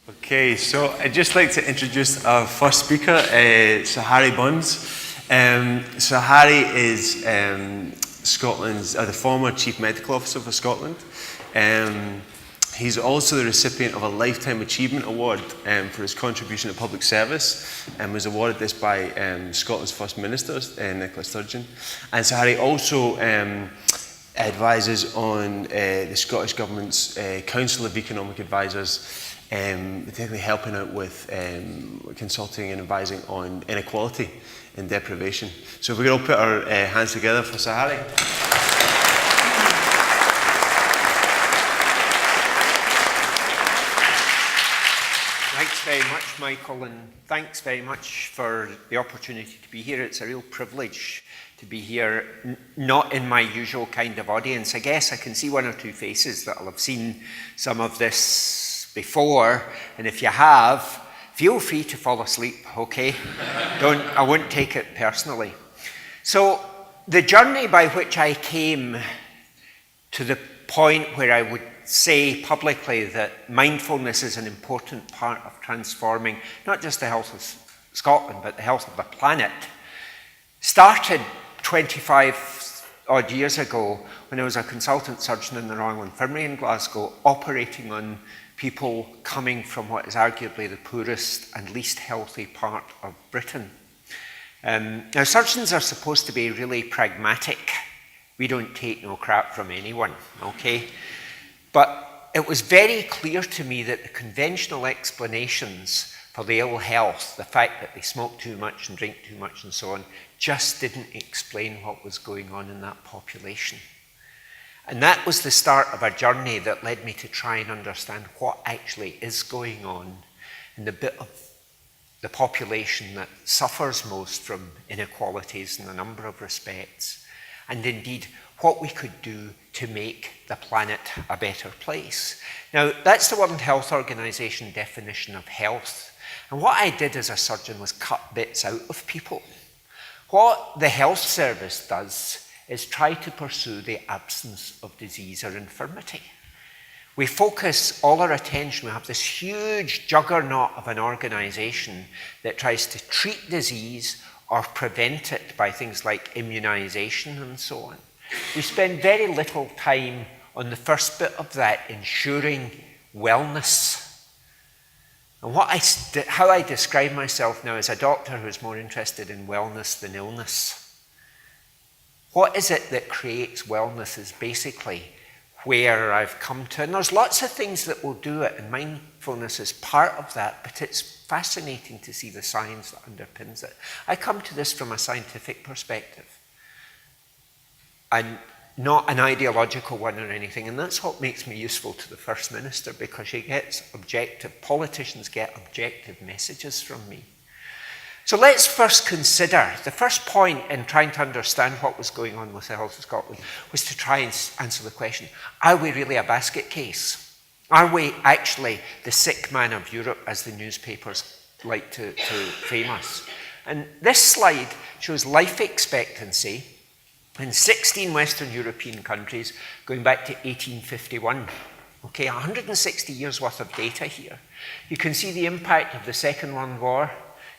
Okay, so I'd just like to introduce our first speaker, Sir Harry Bunns. Sir Harry is Scotland's, the former Chief Medical Officer for Scotland. He's also the recipient of a Lifetime Achievement Award for his contribution to public service, and was awarded this by Scotland's First Minister, Nicola Sturgeon. And Sir Harry also advises on the Scottish Government's Council of Economic Advisors, particularly helping out with consulting and advising on inequality and deprivation. So if we could all put our hands together for Sir Harry. Thanks very much, Michael, and thanks very much for the opportunity to be here. It's a real privilege to be here, not in my usual kind of audience. I guess I can see one or two faces that will have seen some of this before, and if you have, feel free to fall asleep, okay? I won't take it personally. So the journey by which I came to the point where I would say publicly that mindfulness is an important part of transforming not just the health of Scotland, but the health of the planet, started 25 odd years ago when I was a consultant surgeon in the Royal Infirmary in Glasgow, operating on people coming from what is arguably the poorest and least healthy part of Britain. Now, surgeons are supposed to be really pragmatic. We don't take no crap from anyone, okay? But it was very clear to me that the conventional explanations for the ill health, the fact that they smoke too much and drink too much and so on, just didn't explain what was going on in that population. And that was the start of a journey that led me to try and understand what actually is going on in the bit of the population that suffers most from inequalities in a number of respects, and indeed what we could do to make the planet a better place. Now, that's the World Health Organization definition of health. And what I did as a surgeon was cut bits out of people. What the health service does is try to pursue the absence of disease or infirmity. We focus all our attention, we have this huge juggernaut of an organization that tries to treat disease or prevent it by things like immunization and so on. We spend very little time on the first bit of that, ensuring wellness. And how I describe myself now as a doctor who's more interested in wellness than illness. What is it that creates wellness is basically where I've come to. And there's lots of things that will do it, and mindfulness is part of that, but it's fascinating to see the science that underpins it. I come to this from a scientific perspective, and not an ideological one or anything, and that's what makes me useful to the First Minister, because politicians get objective messages from me. So let's first consider, the first point in trying to understand what was going on with the health of Scotland was to try and answer the question, are we really a basket case? Are we actually the sick man of Europe, as the newspapers like to frame us? And this slide shows life expectancy in 16 Western European countries going back to 1851. Okay, 160 years worth of data here. You can see the impact of the Second World War.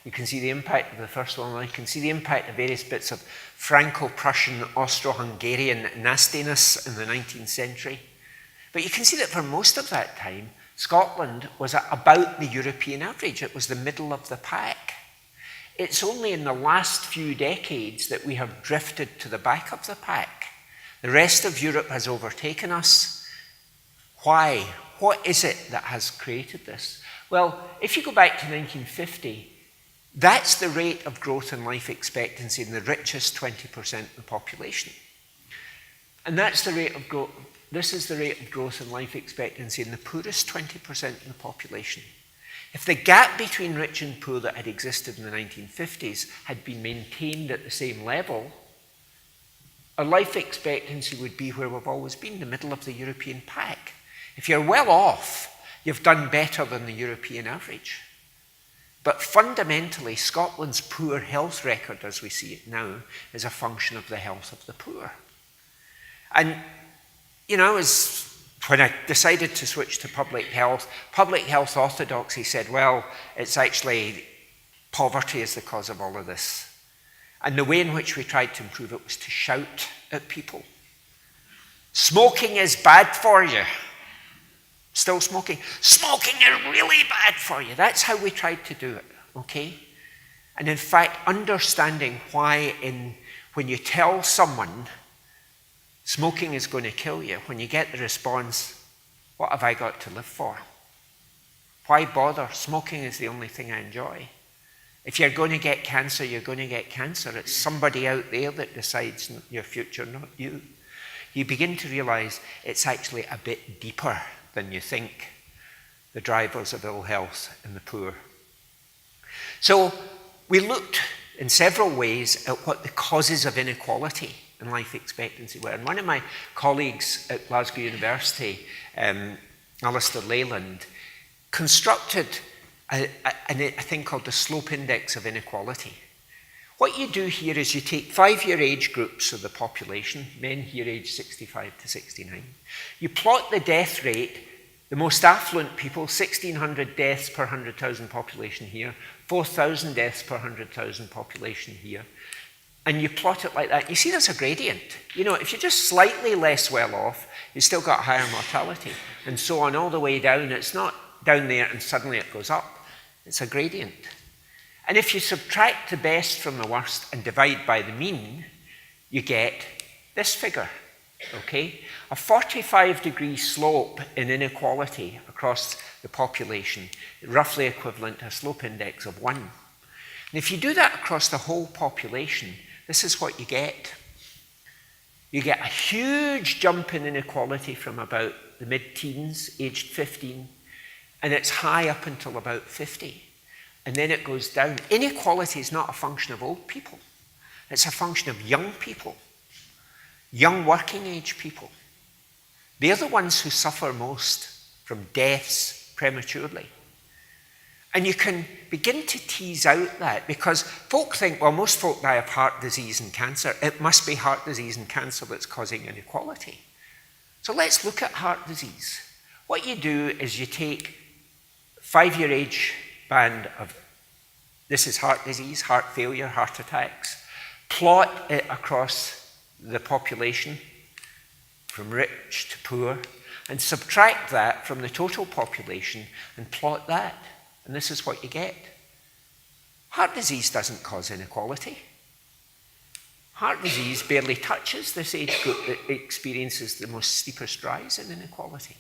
You can see the impact of the First World War. You can see the impact of various bits of Franco-Prussian, Austro-Hungarian nastiness in the 19th century. But you can see that for most of that time, Scotland was at about the European average. It was the middle of the pack. It's only in the last few decades that we have drifted to the back of the pack. The rest of Europe has overtaken us. Why? What is it that has created this? Well, if you go back to 1950, that's the rate of growth in life expectancy in the richest 20% of the population. And that's the rate of growth. This is the rate of growth in life expectancy in the poorest 20% of the population. If the gap between rich and poor that had existed in the 1950s had been maintained at the same level, our life expectancy would be where we've always been, the middle of the European pack. If you're well off, you've done better than the European average. But fundamentally, Scotland's poor health record, as we see it now, is a function of the health of the poor. And, you know, as when I decided to switch to public health orthodoxy said, well, it's actually poverty is the cause of all of this. And the way in which we tried to improve it was to shout at people. Smoking is bad for you. Still smoking. Smoking is really bad for you. That's how we tried to do it, okay? And in fact, understanding why when you tell someone smoking is going to kill you, when you get the response, what have I got to live for? Why bother? Smoking is the only thing I enjoy. If you're going to get cancer, you're going to get cancer. It's somebody out there that decides your future, not you. You begin to realize it's actually a bit deeper than you think, the drivers of ill health and the poor. So we looked in several ways at what the causes of inequality in life expectancy were. And one of my colleagues at Glasgow University, Alistair Leyland, constructed a thing called the slope index of inequality. What you do here is you take 5-year age groups of the population, men here aged 65 to 69. You plot the death rate, the most affluent people, 1,600 deaths per 100,000 population here, 4,000 deaths per 100,000 population here. And you plot it like that. You see there's a gradient. You know, if you're just slightly less well off, you've still got higher mortality. And so on all the way down. It's not down there and suddenly it goes up. It's a gradient. And if you subtract the best from the worst and divide by the mean, you get this figure, okay? A 45-degree slope in inequality across the population, roughly equivalent to a slope index of 1. And if you do that across the whole population, this is what you get. You get a huge jump in inequality from about the mid-teens, aged 15, and it's high up until about 50. And then it goes down. Inequality is not a function of old people. It's a function of young people, young working age people. They're the ones who suffer most from deaths prematurely. And you can begin to tease out that because folk think, well, most folk die of heart disease and cancer. It must be heart disease and cancer that's causing inequality. So let's look at heart disease. What you do is you take 5-year age band of, this is heart disease, heart failure, heart attacks, plot it across the population from rich to poor, and subtract that from the total population and plot that. And this is what you get. Heart disease doesn't cause inequality. Heart disease barely touches this age group that experiences the most steepest rise in inequality.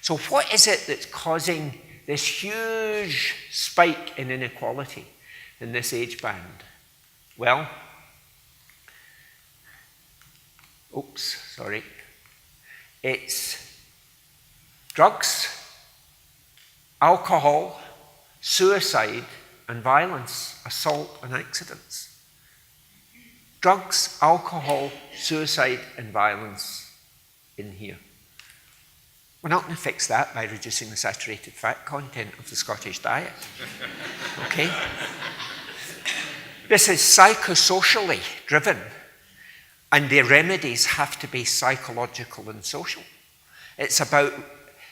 So what is it that's causing this huge spike in inequality in this age band? Well, it's drugs, alcohol, suicide and violence, assault and accidents. Drugs, alcohol, suicide and violence in here. We're not going to fix that by reducing the saturated fat content of the Scottish diet. Okay? This is psychosocially driven, and the remedies have to be psychological and social. It's about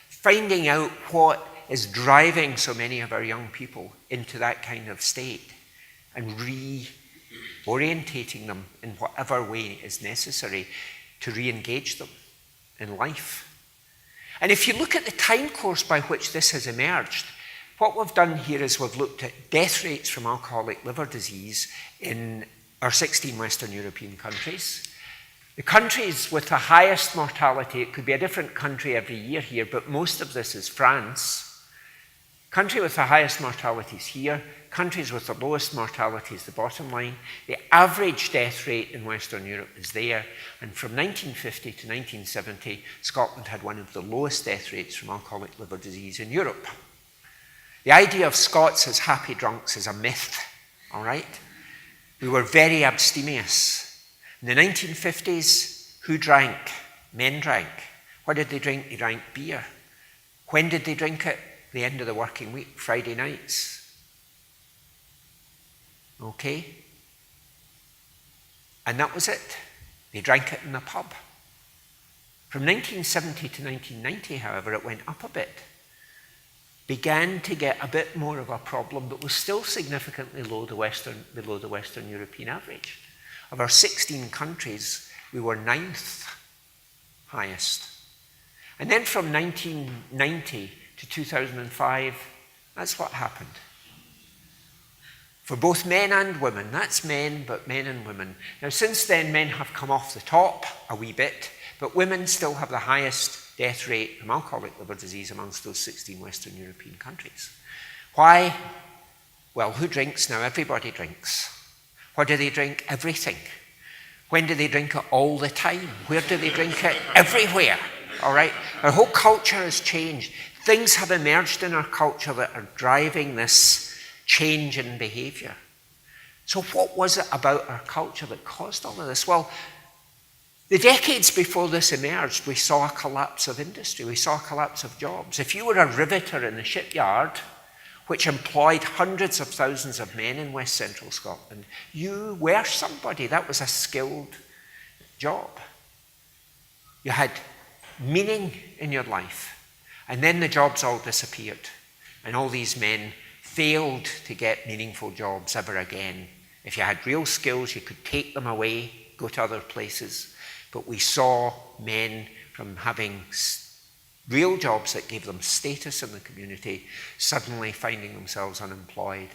finding out what is driving so many of our young people into that kind of state and reorientating them in whatever way is necessary to re-engage them in life. And if you look at the time course by which this has emerged, what we've done here is we've looked at death rates from alcoholic liver disease in our 16 Western European countries. The countries with the highest mortality, it could be a different country every year here, but most of this is France. Country with the highest mortality is here. Countries with the lowest mortality is the bottom line. The average death rate in Western Europe is there. And from 1950 to 1970, Scotland had one of the lowest death rates from alcoholic liver disease in Europe. The idea of Scots as happy drunks is a myth, all right? We were very abstemious. In the 1950s, who drank? Men drank. What did they drink? They drank beer. When did they drink it? The end of the working week, Friday nights. Okay? And that was it. They drank it in the pub. From 1970 to 1990, however, it went up a bit. Began to get a bit more of a problem, but was still significantly below the Western European average. Of our 16 countries, we were 9th highest. And then from 1990 to 2005, that's what happened. For both men and women, that's men, but men and women. Now, since then, men have come off the top a wee bit, but women still have the highest death rate from alcoholic liver disease amongst those 16 Western European countries. Why? Well, who drinks now? Everybody drinks. What do they drink? Everything. When do they drink it? All the time. Where do they drink it? Everywhere. All right? Our whole culture has changed. Things have emerged in our culture that are driving this change in behavior. So what was it about our culture that caused all of this? Well, the decades before this emerged, we saw a collapse of industry. We saw a collapse of jobs. If you were a riveter in the shipyard, which employed hundreds of thousands of men in West Central Scotland, you were somebody. That was a skilled job. You had meaning in your life. And then the jobs all disappeared. And all these men failed to get meaningful jobs ever again. If you had real skills, you could take them away, go to other places. But we saw men from having real jobs that gave them status in the community suddenly finding themselves unemployed.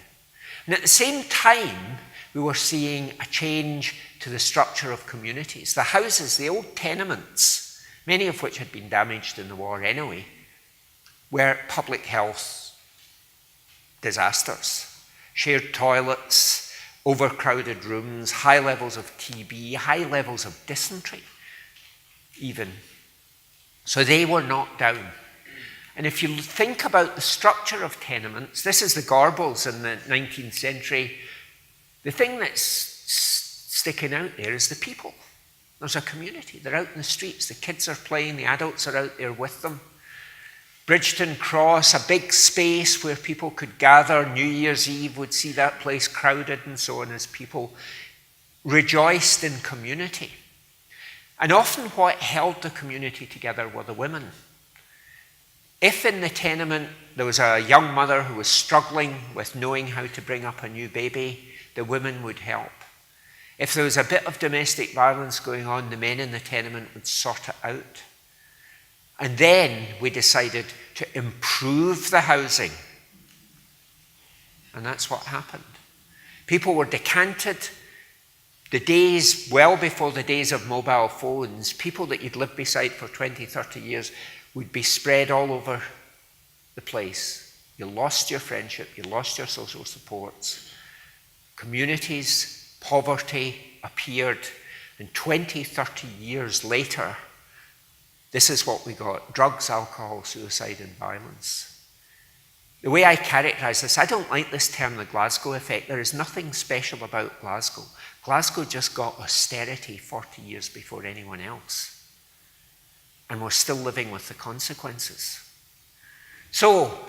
And at the same time, we were seeing a change to the structure of communities. The houses, the old tenements, many of which had been damaged in the war anyway, were public health disasters. Shared toilets, overcrowded rooms, high levels of TB, high levels of dysentery, even. So they were knocked down. And if you think about the structure of tenements, this is the Gorbals in the 19th century. The thing that's sticking out there is the people. There's a community. They're out in the streets. The kids are playing. The adults are out there with them. Bridgeton Cross, a big space where people could gather. New Year's Eve would see that place crowded and so on as people rejoiced in community. And often what held the community together were the women. If in the tenement there was a young mother who was struggling with knowing how to bring up a new baby, the women would help. If there was a bit of domestic violence going on, the men in the tenement would sort it out. And then we decided to improve the housing. And that's what happened. People were decanted. The days, well before the days of mobile phones, people that you'd lived beside for 20, 30 years would be spread all over the place. You lost your friendship, you lost your social supports. Communities, poverty appeared, and 20, 30 years later, this is what we got: drugs, alcohol, suicide, and violence. The way I characterize this, I don't like this term, the Glasgow effect. There is nothing special about Glasgow. Glasgow just got austerity 40 years before anyone else. And we're still living with the consequences. So,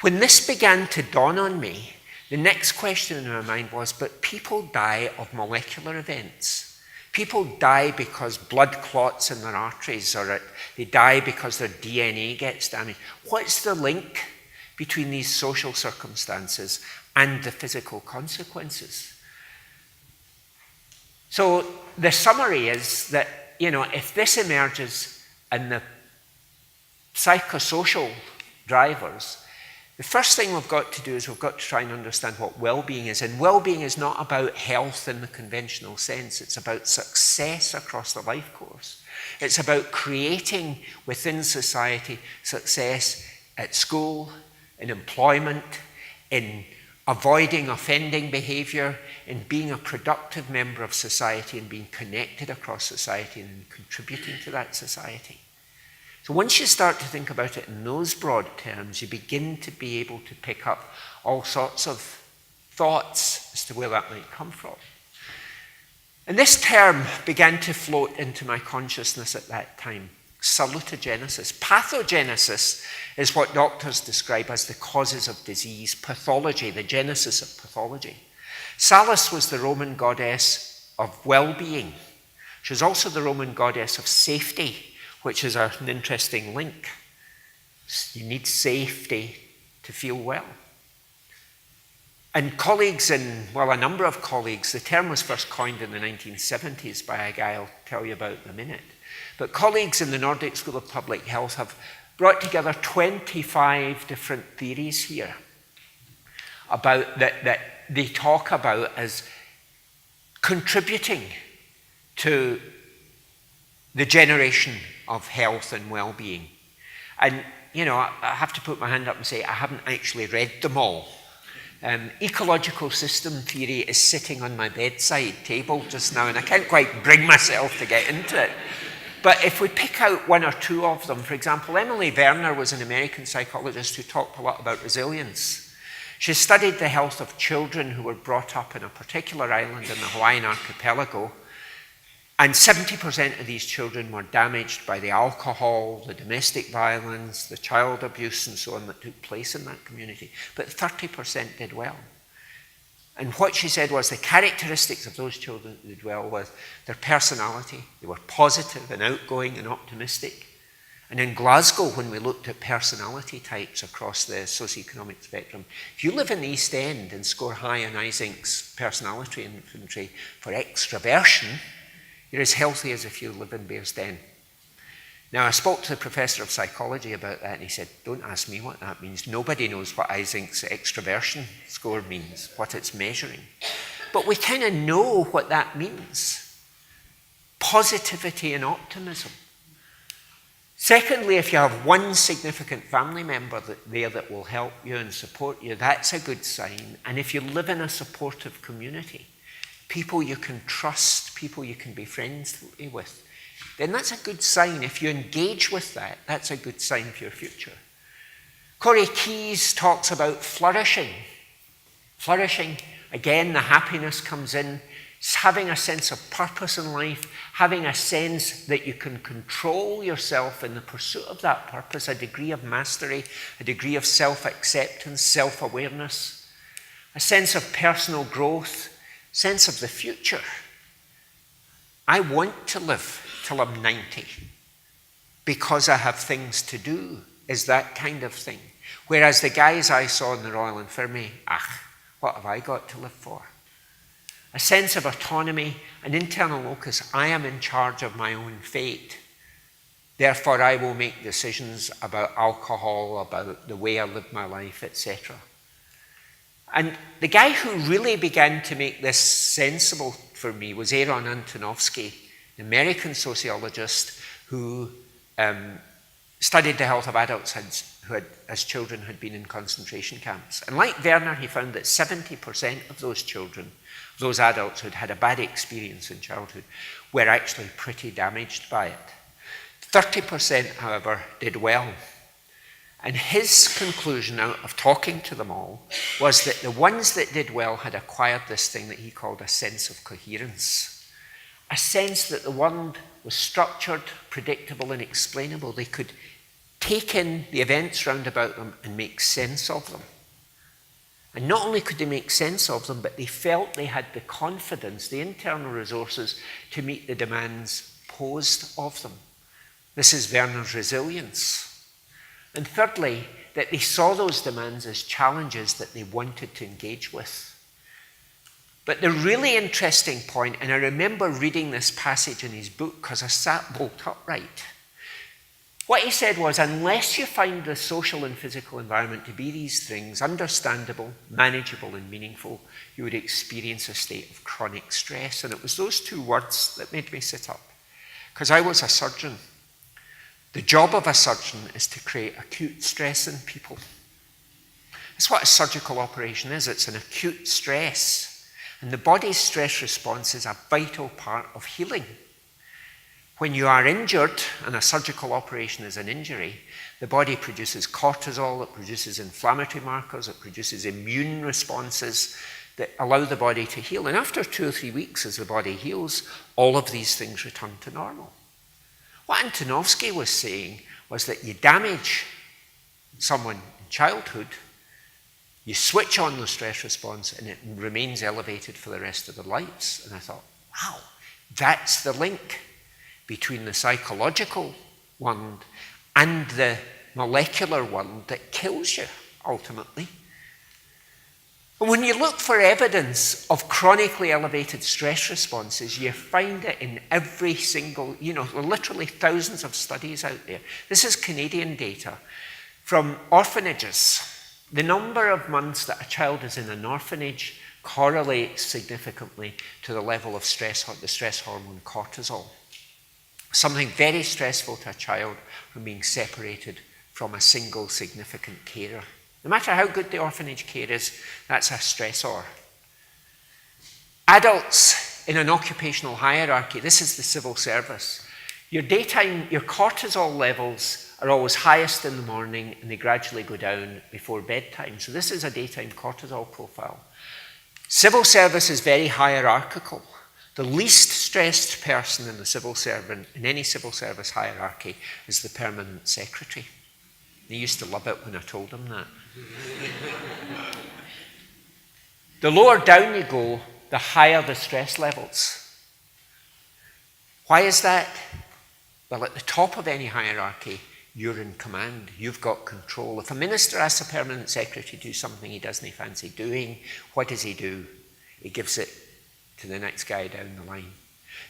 when this began to dawn on me, the next question in my mind was, but people die of molecular events. People die because blood clots in their arteries, or they die because their DNA gets damaged. What's the link between these social circumstances and the physical consequences? So the summary is that, if this emerges and the psychosocial drivers, the first thing we've got to do is we've got to try and understand what well-being is. And well-being is not about health in the conventional sense. It's about success across the life course. It's about creating within society success at school, in employment, in avoiding offending behavior, in being a productive member of society and being connected across society and contributing to that society. So once you start to think about it in those broad terms, you begin to be able to pick up all sorts of thoughts as to where that might come from. And this term began to float into my consciousness at that time: salutogenesis. Pathogenesis is what doctors describe as the causes of disease, pathology, the genesis of pathology. Salus was the Roman goddess of well-being. She was also the Roman goddess of safety. which is an interesting link. You need safety to feel well. And colleagues a number of colleagues, the term was first coined in the 1970s by a guy I'll tell you about in a minute. But colleagues in the Nordic School of Public Health have brought together 25 different theories here about that they talk about as contributing to the generation of health and well-being. And, I have to put my hand up and say I haven't actually read them all. Ecological system theory is sitting on my bedside table just now, and I can't quite bring myself to get into it. But if we pick out one or two of them, for example, Emily Werner was an American psychologist who talked a lot about resilience. She studied the health of children who were brought up in a particular island in the Hawaiian archipelago, and 70% of these children were damaged by the alcohol, the domestic violence, the child abuse, and so on that took place in that community. But 30% did well. And what she said was the characteristics of those children that did well was their personality. They were positive and outgoing and optimistic. And in Glasgow, when we looked at personality types across the socioeconomic spectrum, if you live in the East End and score high in Isaac's personality inventory for extraversion, you're as healthy as if you live in Bearsden. Now, I spoke to the professor of psychology about that, and he said, don't ask me what that means. Nobody knows what Isaac's extraversion score means, what it's measuring. But we kind of know what that means. Positivity and optimism. Secondly, if you have one significant family member that will help you and support you, that's a good sign. And if you live in a supportive community, people you can trust, people you can be friends with, then that's a good sign. If you engage with that, that's a good sign for your future. Corey Keyes talks about flourishing. Flourishing, again, the happiness comes in. It's having a sense of purpose in life, having a sense that you can control yourself in the pursuit of that purpose, a degree of mastery, a degree of self-acceptance, self-awareness, a sense of personal growth, sense of the future. I want to live till I'm 90 because I have things to do, is that kind of thing. Whereas the guys I saw in the Royal Infirmary, what have I got to live for? A sense of autonomy, an internal locus. I am in charge of my own fate. Therefore, I will make decisions about alcohol, about the way I live my life, etc. And the guy who really began to make this sensible for me was Aaron Antonovsky, an American sociologist who studied the health of adults who had, as children, had been in concentration camps. And like Werner, he found that 70% of those children, those adults who'd had a bad experience in childhood, were actually pretty damaged by it. 30%, however, did well. And his conclusion out of talking to them all was that the ones that did well had acquired this thing that he called a sense of coherence. A sense that the world was structured, predictable, and explainable. They could take in the events round about them and make sense of them. And not only could they make sense of them, but they felt they had the confidence, the internal resources to meet the demands posed of them. This is Werner's resilience. And thirdly, that they saw those demands as challenges that they wanted to engage with. But the really interesting point, and I remember reading this passage in his book because I sat bolt upright. What he said was, unless you find the social and physical environment to be these things, understandable, manageable, and meaningful, you would experience a state of chronic stress. And it was those two words that made me sit up. Because I was a surgeon. The job of a surgeon is to create acute stress in people. That's what a surgical operation is. It's an acute stress. And the body's stress response is a vital part of healing. When you are injured, and a surgical operation is an injury, the body produces cortisol, it produces inflammatory markers, it produces immune responses that allow the body to heal. And after 2 or 3 weeks, as the body heals, all of these things return to normal. What Antonovsky was saying was that you damage someone in childhood, you switch on the stress response, and it remains elevated for the rest of their lives. And I thought, wow, that's the link between the psychological one and the molecular one that kills you, ultimately. And when you look for evidence of chronically elevated stress responses, you find it in every single, literally thousands of studies out there. This is Canadian data from orphanages. The number of months that a child is in an orphanage correlates significantly to the level of stress, the stress hormone cortisol. Something very stressful to a child from being separated from a single significant carer. No matter how good the orphanage care is, that's a stressor. Adults in an occupational hierarchy, this is the civil service. Your cortisol levels are always highest in the morning and they gradually go down before bedtime. So this is a daytime cortisol profile. Civil service is very hierarchical. The least stressed person in the civil servant, in any civil service hierarchy, is the permanent secretary. They used to love it when I told them that. The lower down you go, the higher the stress levels. Why is that? Well, at the top of any hierarchy, you're in command. You've got control. If a minister asks a permanent secretary to do something he doesn't fancy doing, what does he do? He gives it to the next guy down the line,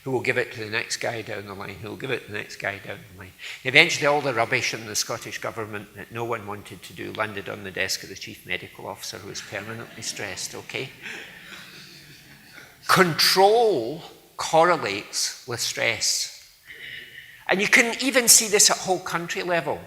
who will give it to the next guy down the line, who will give it to the next guy down the line. Eventually, all the rubbish in the Scottish government that no one wanted to do landed on the desk of the chief medical officer, who was permanently stressed, okay? Control correlates with stress. And you can even see this at whole country level.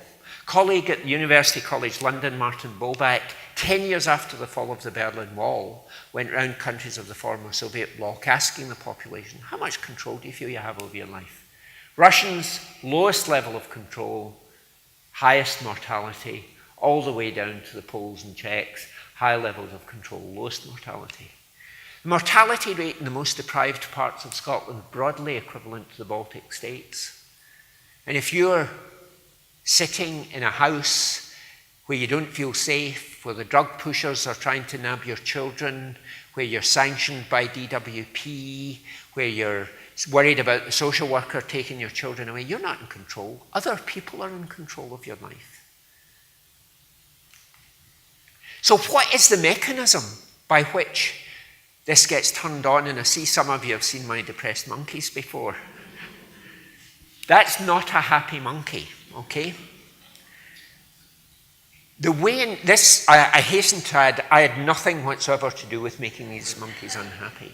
Colleague at University College London, Martin Bobak, 10 years after the fall of the Berlin Wall, went around countries of the former Soviet bloc asking the population, how much control do you feel you have over your life? Russians, lowest level of control, highest mortality, all the way down to the Poles and Czechs, high levels of control, lowest mortality. The mortality rate in the most deprived parts of Scotland, broadly equivalent to the Baltic states. And if you're sitting in a house where you don't feel safe, where the drug pushers are trying to nab your children, where you're sanctioned by DWP, where you're worried about the social worker taking your children away, you're not in control. Other people are in control of your life. So what is the mechanism by which this gets turned on? And I see some of you have seen my depressed monkeys before. That's not a happy monkey, okay? The way in this, I hasten to add, I had nothing whatsoever to do with making these monkeys unhappy.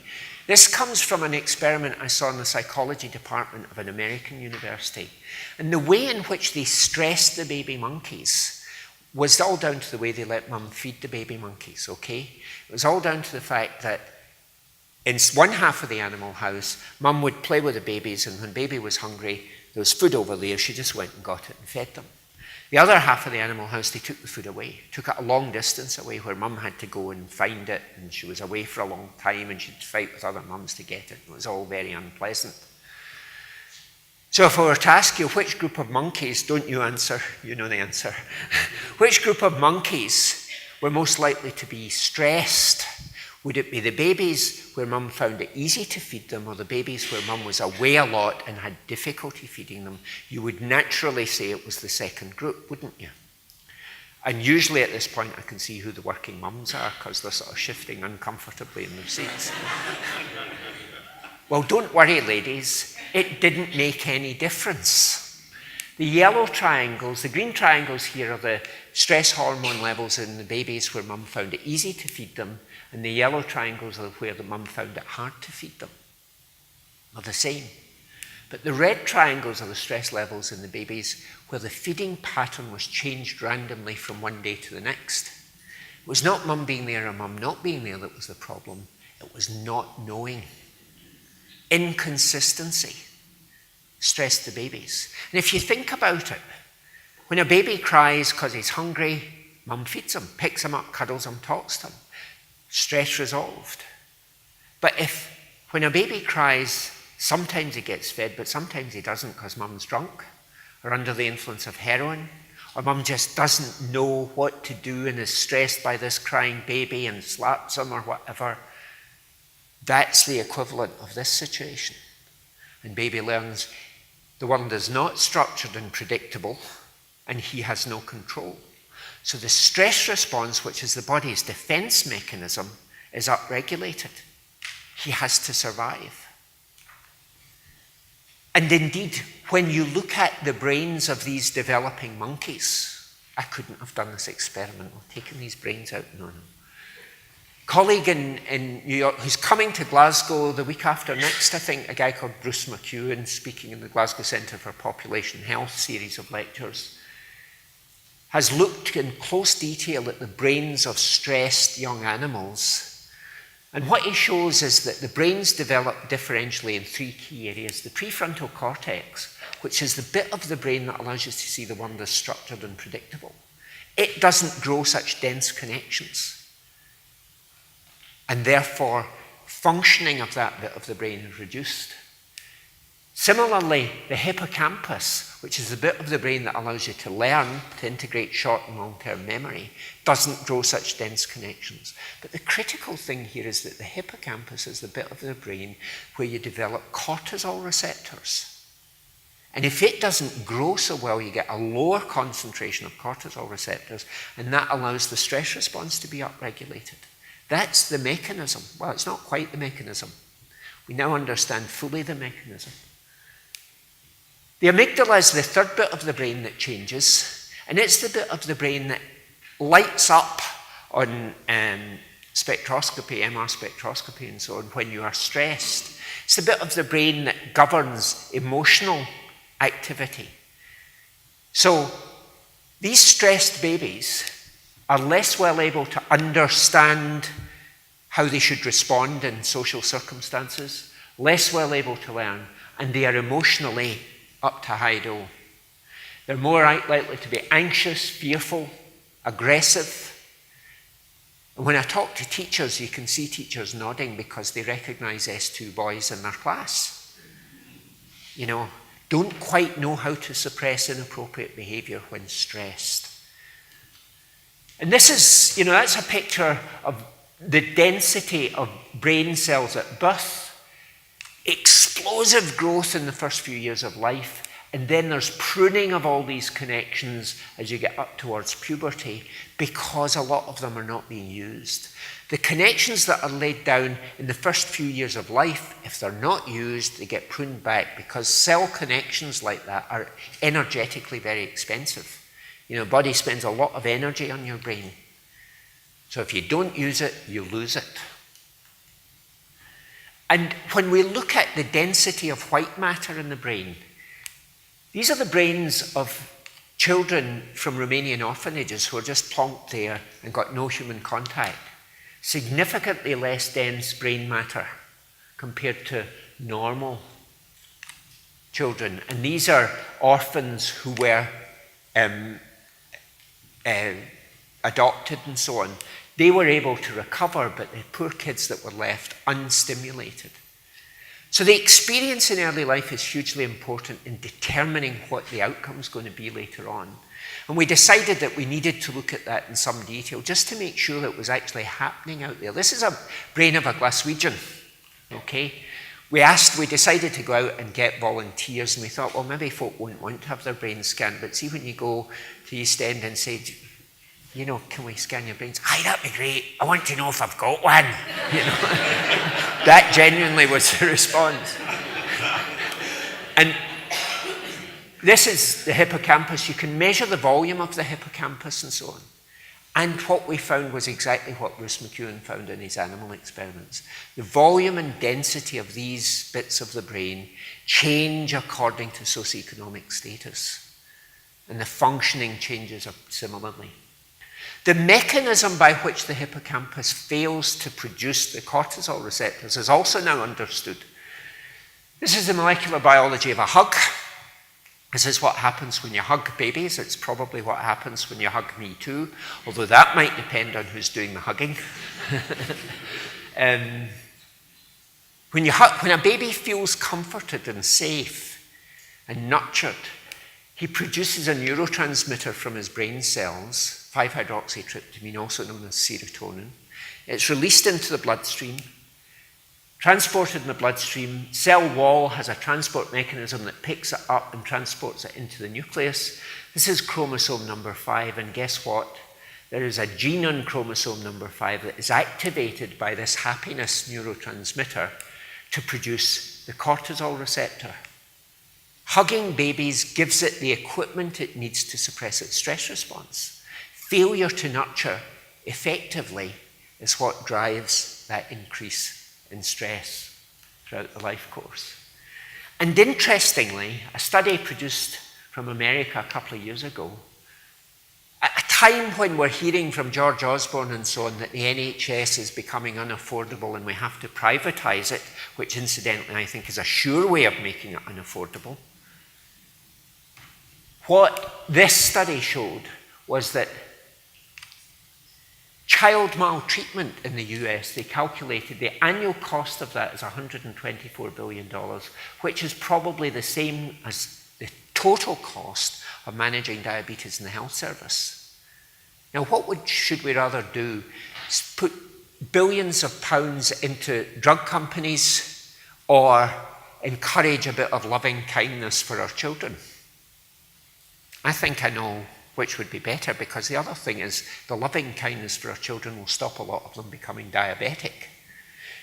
This comes from an experiment I saw in the psychology department of an American university. And the way in which they stressed the baby monkeys was all down to the way they let mum feed the baby monkeys, okay? It was all down to the fact that in one half of the animal house, mum would play with the babies, and when baby was hungry, there was food over there, she just went and got it and fed them. The other half of the animal house, they took the food away, took it a long distance away where mum had to go and find it, and she was away for a long time, and she'd fight with other mums to get it. It was all very unpleasant. So if I were to ask you which group of monkeys, don't you answer, you know the answer, which group of monkeys were most likely to be stressed? Would it be the babies where mum found it easy to feed them, or the babies where mum was away a lot and had difficulty feeding them? You would naturally say it was the second group, wouldn't you? And usually at this point I can see who the working mums are, because they're sort of shifting uncomfortably in their seats. Well, don't worry, ladies, it didn't make any difference. The yellow triangles, the green triangles here are the stress hormone levels in the babies where mum found it easy to feed them, and the yellow triangles are where the mum found it hard to feed them. They're the same. But the red triangles are the stress levels in the babies where the feeding pattern was changed randomly from one day to the next. It was not mum being there or mum not being there that was the problem. It was not knowing. Inconsistency stressed the babies. And if you think about it, when a baby cries because he's hungry, mum feeds him, picks him up, cuddles him, talks to him. Stress resolved. But if, when a baby cries, sometimes he gets fed, but sometimes he doesn't because mum's drunk, or under the influence of heroin, or mum just doesn't know what to do and is stressed by this crying baby and slaps him or whatever, that's the equivalent of this situation. And baby learns, The world is not structured and predictable, and he has no control. So the stress response, which is the body's defense mechanism, is upregulated. He has to survive. And indeed, when you look at the brains of these developing monkeys, I couldn't have done this experiment or taken these brains out. No. Colleague in New York who's coming to Glasgow the week after next, I think, a guy called Bruce McEwen, speaking in the Glasgow Centre for Population Health series of lectures, has looked in close detail at the brains of stressed young animals. And what he shows is that the brains develop differentially in three key areas. The prefrontal cortex, which is the bit of the brain that allows you to see the world as structured and predictable. It doesn't grow such dense connections. And therefore, functioning of that bit of the brain is reduced. Similarly, the hippocampus, which is the bit of the brain that allows you to learn, to integrate short and long-term memory, doesn't grow such dense connections. But the critical thing here is that the hippocampus is the bit of the brain where you develop cortisol receptors. And if it doesn't grow so well, you get a lower concentration of cortisol receptors, and that allows the stress response to be upregulated. That's the mechanism. Well, it's not quite the mechanism. We now understand fully the mechanism. The amygdala is the third bit of the brain that changes, and it's the bit of the brain that lights up on spectroscopy, MR spectroscopy and so on, when you are stressed. It's the bit of the brain that governs emotional activity. So these stressed babies are less well able to understand how they should respond in social circumstances, less well able to learn, and they are emotionally up to high dough. They're more likely to be anxious, fearful, aggressive. And when I talk to teachers, you can see teachers nodding because they recognize S2 boys in their class. You know, don't quite know how to suppress inappropriate behavior when stressed. And this is, you know, that's a picture of the density of brain cells at birth. Explosive growth in the first few years of life, and then there's pruning of all these connections as you get up towards puberty because a lot of them are not being used. The connections that are laid down in the first few years of life, if they're not used, they get pruned back because cell connections like that are energetically very expensive. You know, body spends a lot of energy on your brain. So if you don't use it, you lose it. And when we look at the density of white matter in the brain, these are the brains of children from Romanian orphanages who are just plonked there and got no human contact. Significantly less dense brain matter compared to normal children. And these are orphans who were adopted and so on. They were able to recover, but the poor kids that were left unstimulated. So the experience in early life is hugely important in determining what the outcome is going to be later on. And we decided that we needed to look at that in some detail just to make sure that it was actually happening out there. This is a brain of a Glaswegian, okay? We decided to go out and get volunteers, and we thought, well, maybe folk won't want to have their brains scanned, but see when you go to East End and say, you know, can we scan your brains? Aye, that'd be great. I want to know if I've got one. You know, that genuinely was the response. And this is the hippocampus. You can measure the volume of the hippocampus and so on. And what we found was exactly what Bruce McEwen found in his animal experiments. The volume and density of these bits of the brain change according to socioeconomic status. And the functioning changes similarly. The mechanism by which the hippocampus fails to produce the cortisol receptors is also now understood. This is the molecular biology of a hug. This is what happens when you hug babies. It's probably what happens when you hug me too, although that might depend on who's doing the hugging. When a baby feels comforted and safe and nurtured, he produces a neurotransmitter from his brain cells, 5-hydroxytryptamine, also known as serotonin. It's released into the bloodstream. Transported in the bloodstream, cell wall has a transport mechanism that picks it up and transports it into the nucleus. This is chromosome number 5, and guess what? There is a gene on chromosome number 5 that is activated by this happiness neurotransmitter to produce the cortisol receptor. Hugging babies gives it the equipment it needs to suppress its stress response. Failure to nurture effectively is what drives that increase in stress throughout the life course. And interestingly, a study produced from America a couple of years ago, at a time when we're hearing from George Osborne and so on that the NHS is becoming unaffordable and we have to privatise it, which incidentally I think is a sure way of making it unaffordable, what this study showed was that child maltreatment in the US, they calculated the annual cost of that is $124 billion, which is probably the same as the total cost of managing diabetes in the health service. Now, should we rather do? Put billions of pounds into drug companies or encourage a bit of loving kindness for our children? I think I know which would be better, because the other thing is the loving kindness for our children will stop a lot of them becoming diabetic,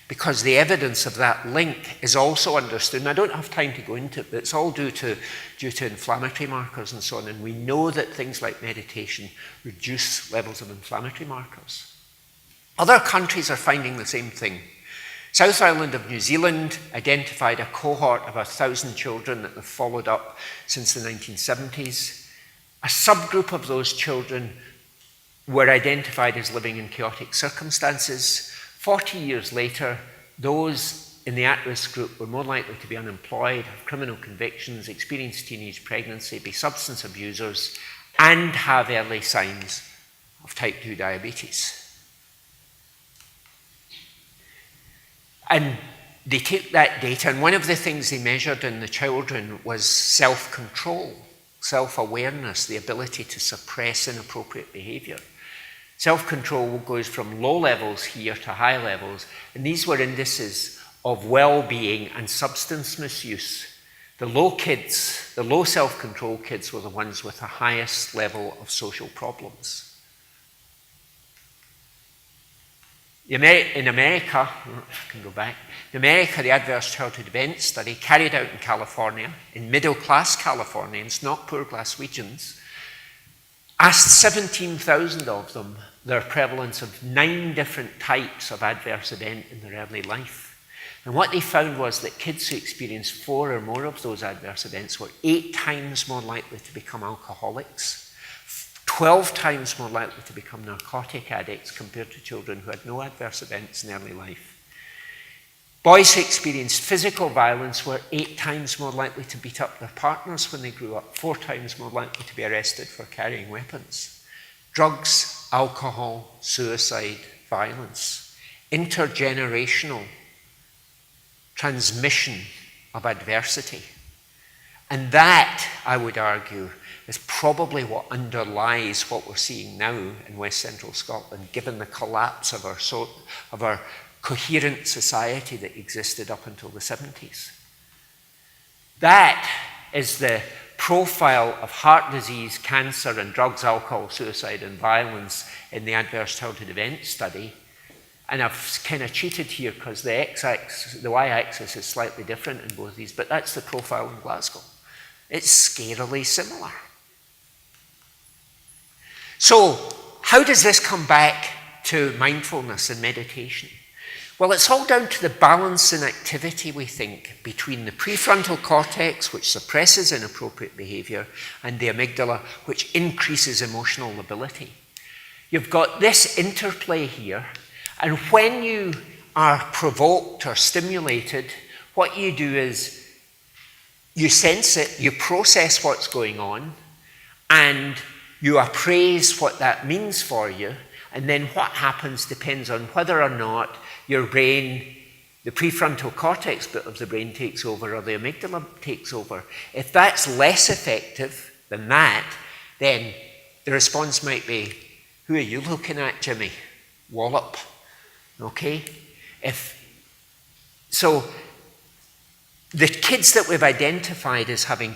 because the evidence of that link is also understood, and I don't have time to go into it, but it's all due to inflammatory markers and so on, and we know that things like meditation reduce levels of inflammatory markers. Other countries are finding the same thing. South Island of New Zealand identified a cohort of 1,000 children that they've followed up since the 1970s. A subgroup of those children were identified as living in chaotic circumstances. 40 years later, those in the at-risk group were more likely to be unemployed, have criminal convictions, experience teenage pregnancy, be substance abusers, and have early signs of type 2 diabetes. And they took that data, and one of the things they measured in the children was self-control. Self-awareness, the ability to suppress inappropriate behaviour. Self-control goes from low levels here to high levels, and these were indices of well-being and substance misuse. The low self-control kids were the ones with the highest level of social problems. In America, I can go back. In America, the Adverse Childhood Events Study, carried out in California, in middle-class Californians, not poor Glaswegians, asked 17,000 of them their prevalence of 9 different types of adverse event in their early life. And what they found was that kids who experienced 4 or more of those adverse events were 8 times more likely to become alcoholics, 12 times more likely to become narcotic addicts compared to children who had no adverse events in early life. Boys who experienced physical violence were 8 times more likely to beat up their partners when they grew up, 4 times more likely to be arrested for carrying weapons. Drugs, alcohol, suicide, violence, intergenerational transmission of adversity. And that, I would argue, is probably what underlies what we're seeing now in West Central Scotland, given the collapse of our coherent society that existed up until the 70s. That is the profile of heart disease, cancer, and drugs, alcohol, suicide, and violence in the Adverse Childhood Events Study. And I've kind of cheated here because the y-axis is slightly different in both these, but that's the profile in Glasgow. It's scarily similar. So, how does this come back to mindfulness and meditation? Well, it's all down to the balance in activity, we think, between the prefrontal cortex, which suppresses inappropriate behaviour, and the amygdala, which increases emotional lability. You've got this interplay here, and when you are provoked or stimulated, what you do is you sense it, you process what's going on, and you appraise what that means for you, and then what happens depends on whether or not your brain, the prefrontal cortex bit of the brain takes over or the amygdala takes over. If that's less effective than that, then the response might be, who are you looking at, Jimmy? Wallop. Okay? If So the kids that we've identified as having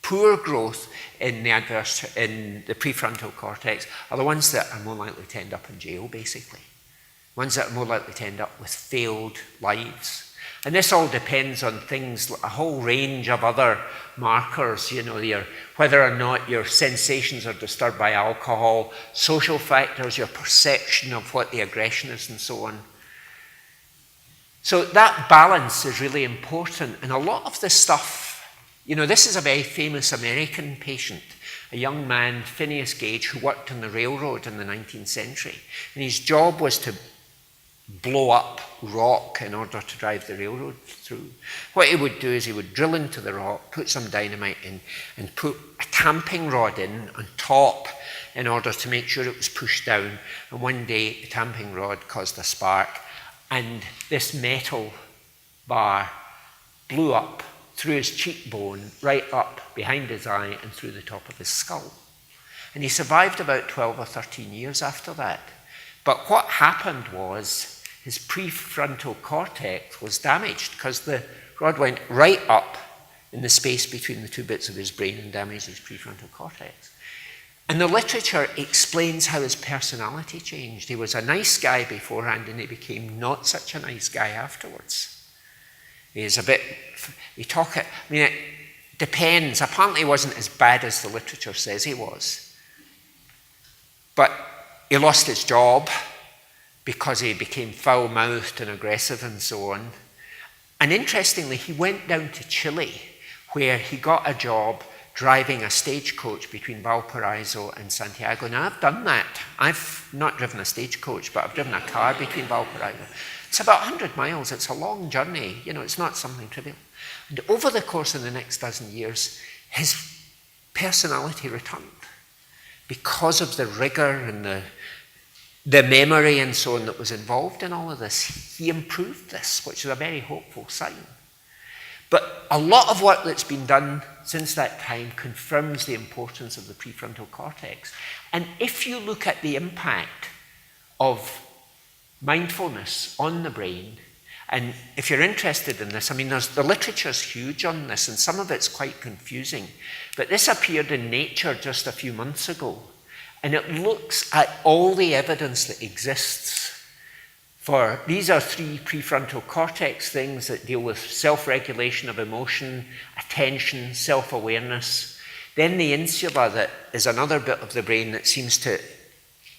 poor growth in the prefrontal cortex are the ones that are more likely to end up in jail, basically. Ones that are more likely to end up with failed lives. And this all depends on things, a whole range of other markers, whether or not your sensations are disturbed by alcohol, social factors, your perception of what the aggression is, and so on. So that balance is really important. And a lot of this stuff, this is a very famous American patient, a young man, Phineas Gage, who worked on the railroad in the 19th century. And his job was to blow up rock in order to drive the railroad through. What he would do is he would drill into the rock, put some dynamite in, and put a tamping rod in on top in order to make sure it was pushed down. And one day the tamping rod caused a spark, and this metal bar blew up through his cheekbone, right up behind his eye and through the top of his skull. And he survived about 12 or 13 years after that. But what happened was his prefrontal cortex was damaged because the rod went right up in the space between the two bits of his brain and damaged his prefrontal cortex. And the literature explains how his personality changed. He was a nice guy beforehand and he became not such a nice guy afterwards. It depends. Apparently he wasn't as bad as the literature says he was. But he lost his job because he became foul-mouthed and aggressive and so on. And interestingly, he went down to Chile, where he got a job driving a stagecoach between Valparaiso and Santiago. Now, I've done that. I've not driven a stagecoach, but I've driven a car between Valparaiso. It's about 100 miles. It's a long journey. It's not something trivial. And over the course of the next dozen years, his personality returned because of the rigor and the memory and so on that was involved in all of this. He improved this, which is a very hopeful sign. But a lot of work that's been done since that time confirms the importance of the prefrontal cortex. And if you look at the impact of mindfulness on the brain, and if you're interested in this, the literature's huge on this, and some of it's quite confusing. But this appeared in Nature just a few months ago. And it looks at all the evidence that exists for, these are 3 prefrontal cortex things that deal with self-regulation of emotion, attention, self-awareness. Then the insula, that is another bit of the brain that seems to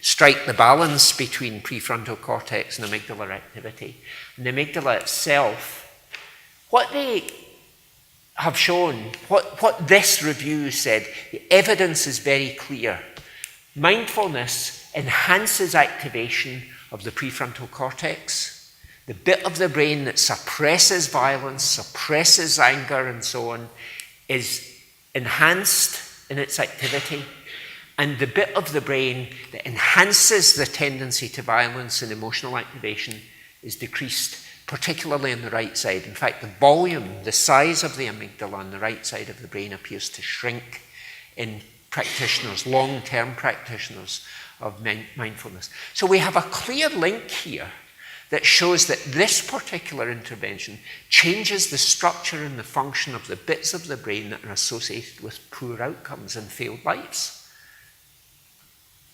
strike the balance between prefrontal cortex and amygdala activity. And the amygdala itself, what they have shown, what this review said, the evidence is very clear. Mindfulness enhances activation of the prefrontal cortex, the bit of the brain that suppresses violence, suppresses anger, and so on, is enhanced in its activity, and the bit of the brain that enhances the tendency to violence and emotional activation is decreased, particularly on the right side. In fact, the volume, the size of the amygdala on the right side of the brain appears to shrink in practitioners, long-term practitioners of mindfulness. So we have a clear link here that shows that this particular intervention changes the structure and the function of the bits of the brain that are associated with poor outcomes and failed lives.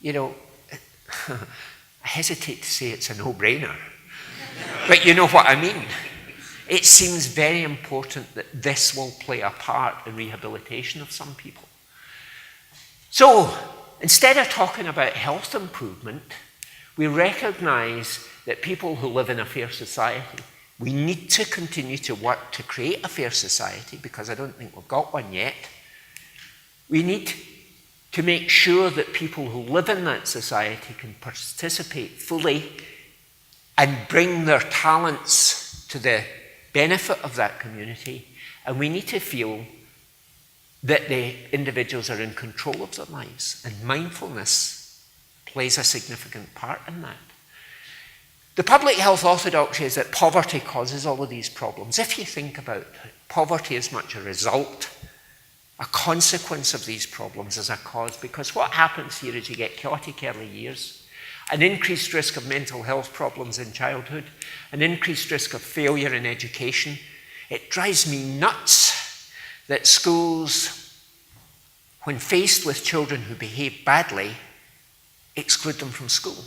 I hesitate to say it's a no-brainer, but you know what I mean. It seems very important that this will play a part in rehabilitation of some people. So, instead of talking about health improvement, we recognize that people who live in a fair society, we need to continue to work to create a fair society, because I don't think we've got one yet. We need to make sure that people who live in that society can participate fully and bring their talents to the benefit of that community. And we need to feel that the individuals are in control of their lives. And mindfulness plays a significant part in that. The public health orthodoxy is that poverty causes all of these problems. If you think about it, poverty is much a result, a consequence of these problems as a cause, because what happens here is you get chaotic early years, an increased risk of mental health problems in childhood, an increased risk of failure in education. It drives me nuts that schools, when faced with children who behave badly, exclude them from school.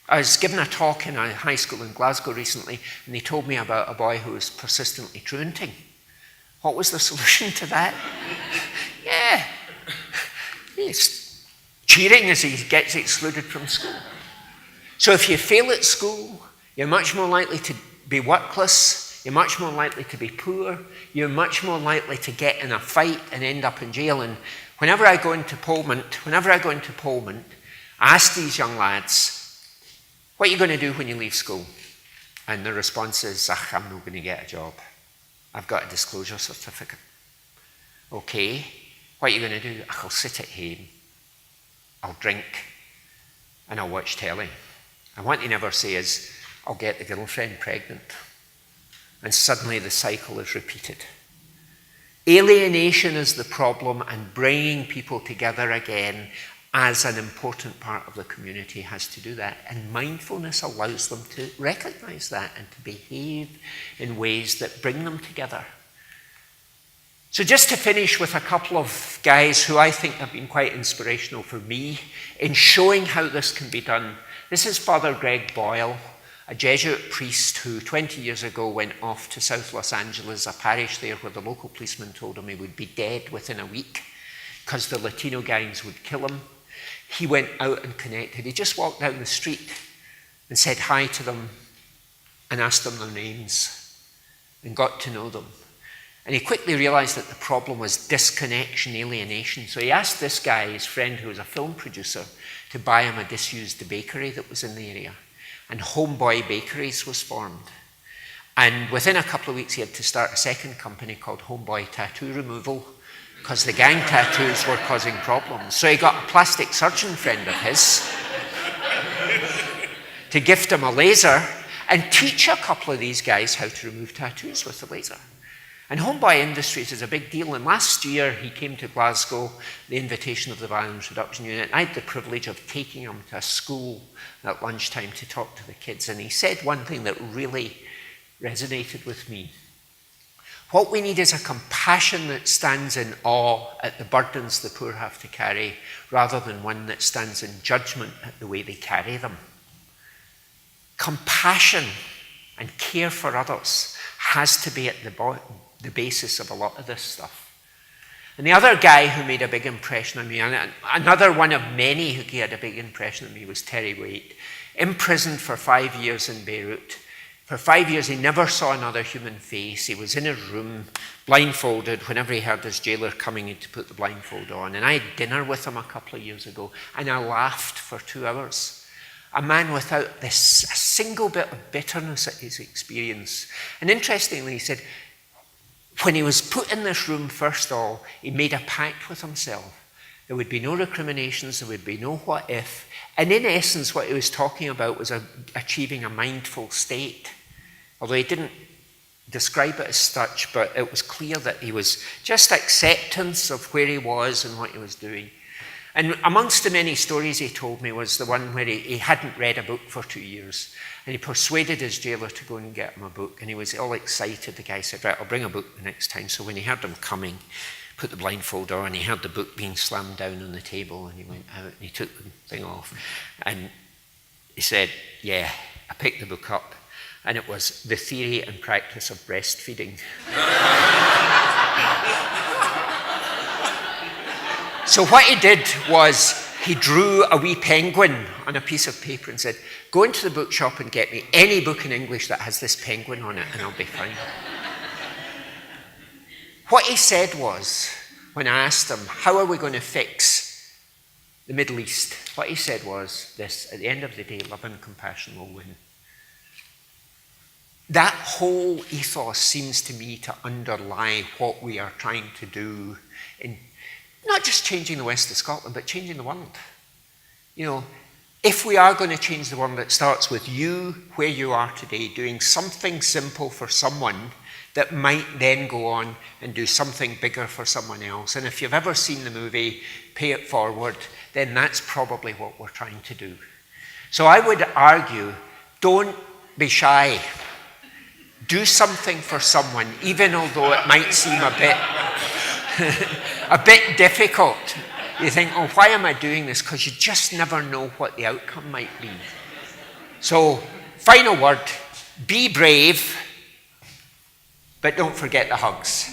I was given a talk in a high school in Glasgow recently, and they told me about a boy who was persistently truanting. What was the solution to that? Yeah. He's cheering as he gets excluded from school. So if you fail at school, you're much more likely to be workless, you're much more likely to be poor, you're much more likely to get in a fight and end up in jail. And whenever I go into Polmont, I ask these young lads, what are you going to do when you leave school? And the response is, I'm not going to get a job. I've got a disclosure certificate. Okay, what are you going to do? I'll sit at home, I'll drink, and I'll watch telly. And what they never say is, I'll get the girlfriend pregnant. And suddenly the cycle is repeated. Alienation is the problem, and bringing people together again as an important part of the community has to do that. And mindfulness allows them to recognize that and to behave in ways that bring them together. So just to finish with a couple of guys who I think have been quite inspirational for me in showing how this can be done. This is Father Greg Boyle, a Jesuit priest who 20 years ago went off to South Los Angeles, a parish there where the local policeman told him he would be dead within a week because the Latino gangs would kill him. He went out and connected. He just walked down the street and said hi to them and asked them their names and got to know them. And he quickly realized that the problem was disconnection, alienation. So he asked this guy, his friend who was a film producer, to buy him a disused bakery that was in the area. And Homeboy Bakeries was formed. And within a couple of weeks, he had to start a second company called Homeboy Tattoo Removal, because the gang tattoos were causing problems. So he got a plastic surgeon friend of his to gift him a laser and teach a couple of these guys how to remove tattoos with the laser. And Homeboy Industries is a big deal. And last year he came to Glasgow, the invitation of the Violence Reduction Unit. I had the privilege of taking him to a school at lunchtime to talk to the kids. And he said one thing that really resonated with me. What we need is a compassion that stands in awe at the burdens the poor have to carry, rather than one that stands in judgment at the way they carry them. Compassion and care for others has to be at the basis of a lot of this stuff. And the other guy who made a big impression on me, and another one of many who had a big impression on me, was Terry Waite. Imprisoned for 5 years in Beirut. For 5 years, he never saw another human face. He was in his room, blindfolded. Whenever he heard his jailer coming in to put the blindfold on. And I had dinner with him a couple of years ago, and I laughed for 2 hours. A man without a single bit of bitterness at his experience. And interestingly, he said, when he was put in this room, first of all, he made a pact with himself. There would be no recriminations, there would be no what if. And in essence, what he was talking about was achieving a mindful state. Although he didn't describe it as such, but it was clear that he was just acceptance of where he was and what he was doing. And amongst the many stories he told me was the one where he hadn't read a book for 2 years. And he persuaded his jailer to go and get him a book. And he was all excited. The guy said, right, I'll bring a book the next time. So when he heard him coming, put the blindfold on, he heard the book being slammed down on the table, and he went out and he took the thing off. And he said, yeah, I picked the book up, and it was The Theory and Practice of Breastfeeding. So what he did was he drew a wee penguin on a piece of paper and said, go into the bookshop and get me any book in English that has this penguin on it, and I'll be fine. What he said was, when I asked him, how are we going to fix the Middle East? What he said was this: at the end of the day, love and compassion will win. That whole ethos seems to me to underlie what we are trying to do in not just changing the west of Scotland, but changing the world. You know, if we are going to change the world, it starts with you, where you are today, doing something simple for someone that might then go on and do something bigger for someone else. And if you've ever seen the movie Pay It Forward, then that's probably what we're trying to do. So I would argue, don't be shy. Do something for someone, even although it might seem a bit difficult. You think, oh, why am I doing this? Because you just never know what the outcome might be. So, final word, be brave, but don't forget the hugs.